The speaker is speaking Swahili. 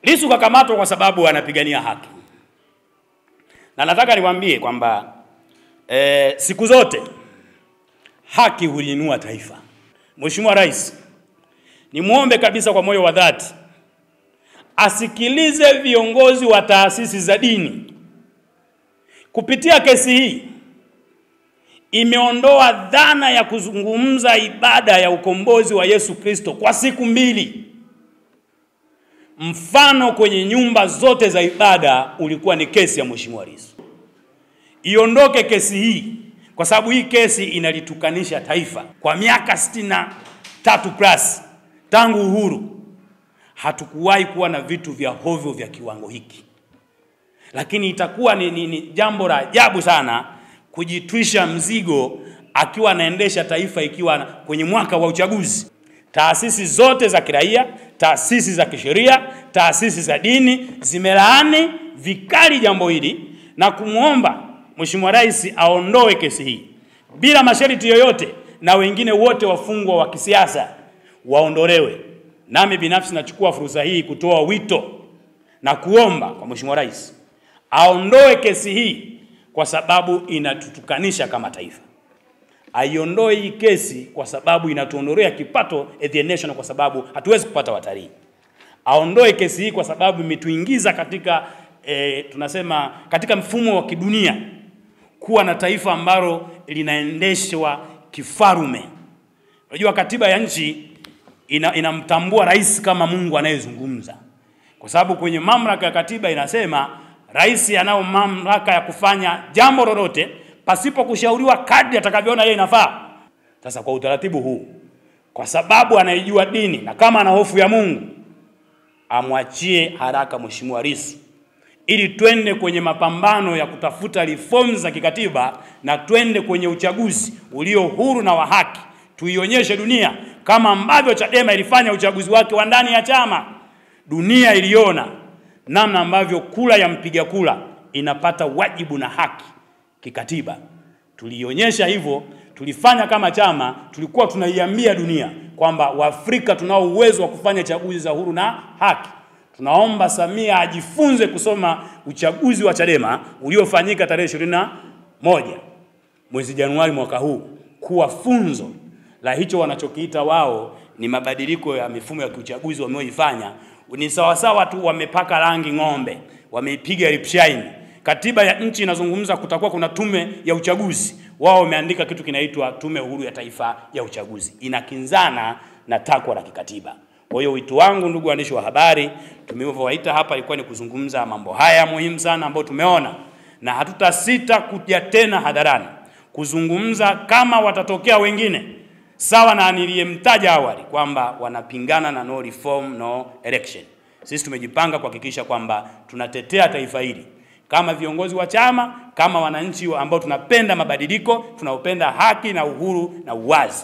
Lissu kakamatwa kwa sababu anapigania haki. Na nataka niwaambie kwamba siku zote haki huliinua taifa. Mheshimiwa Rais, nimuombe kabisa kwa moyo wa dhati asikilize viongozi wa taasisi za dini. Kupitia kesi hii imeondoa dhana ya kuzungumza ibada ya ukombozi wa Yesu Kristo kwa siku mbili. Mfano kwenye nyumba zote za ibada ulikuwa ni kesi ya Mheshimiwa Lissu. Iondoke kesi hii, kwa sababu hii kesi inalitukanisha taifa. Kwa miaka 63 plus tangu uhuru hatukuwahi kuwa na vitu vya hovyo vya kiwango hiki. Lakini itakuwa ni jambo la ajabu sana kujitwisha mzigo akiwa anaendesha taifa ikiwa kwenye mwaka wa uchaguzi. Taasisi zote za kiraia, taasisi za kisheria, taasisi za dini zimelaani vikali jambo hili na kumuomba Mheshimiwa Rais aondoe kesi hii bila masharti yoyote, na wengine wote wafungwa wa kisiasa waondolewe. Nami binafsi nachukua fursa hii kutoa wito na kuomba kwa Mheshimiwa Rais aondoe kesi hii kwa sababu inatutukanisha kama taifa. Aiondoe hii kesi kwa sababu inatuondolea kipato at the nation, kwa sababu hatuwezi kupata watalii. Aondoe kesi hii kwa sababu imetuingiza katika tunasema katika mfumo wa kidunia kuwa na taifa ambalo linaendeshwa kifarume. Unajua katiba ya nchi inamtambua rais kama Mungu anayezungumza. Kwa sababu kwenye mamlaka ya katiba inasema rais anao mamlaka ya kufanya jambo lolote pasipo kushauriwa kadri atakavyoona yeye inafaa. Sasa kwa utaratibu huu, kwa sababu anaijua dini na kama ana hofu ya Mungu, amwachie haraka Mheshimiwa Lissu ili twende kwenye mapambano ya kutafuta reforms za kikatiba na twende kwenye uchaguzi ulio huru na wa haki. Tuionyeshe dunia kama ambavyo Chadema ilifanya uchaguzi wake wa ndani ya chama. Dunia iliona namna ambavyo kura ya mpiga kura inapata wajibu na haki kikatiba. Tulionyesha hivyo, tulifanya kama chama, tulikuwa tunaiambia dunia kwamba Waafrika tunao uwezo wa kufanya chaguzi za huru na haki. Tunaomba Samia ajifunze kusoma uchaguzi wa Chadema uliofanyika tarehe 21 mwezi Januari mwaka huu kuwa funzo la hicho wanachokiita wao ni mabadiliko ya mifumo ya uchaguzi wameoifanya. Ni sawasawa tu wamepaka rangi ng'ombe, wameipiga lipshine. Katiba ya nchi inazungumza kutakuwa kuna tume ya uchaguzi. Wao wameandika kitu kinaitwa Tume Huru ya Taifa ya Uchaguzi. Inakinzana na takwa la kikatiba. Kwa hiyo wito wangu ndugu waandishi wa habari, tumevyowaita hapa ilikuwa ni kuzungumza mambo haya muhimu sana ambayo tumeona, na hatutasita kuja tena hadharani kuzungumza kama watatokea wengine sawa na niliyemtaja awali kwamba wanapingana na no reform no election. Sisi tumejipanga kuhakikisha kwamba tunatetea taifa hili kama viongozi wa chama, kama wananchi ambao tunapenda mabadiliko, tunaupenda haki na uhuru na uwazi.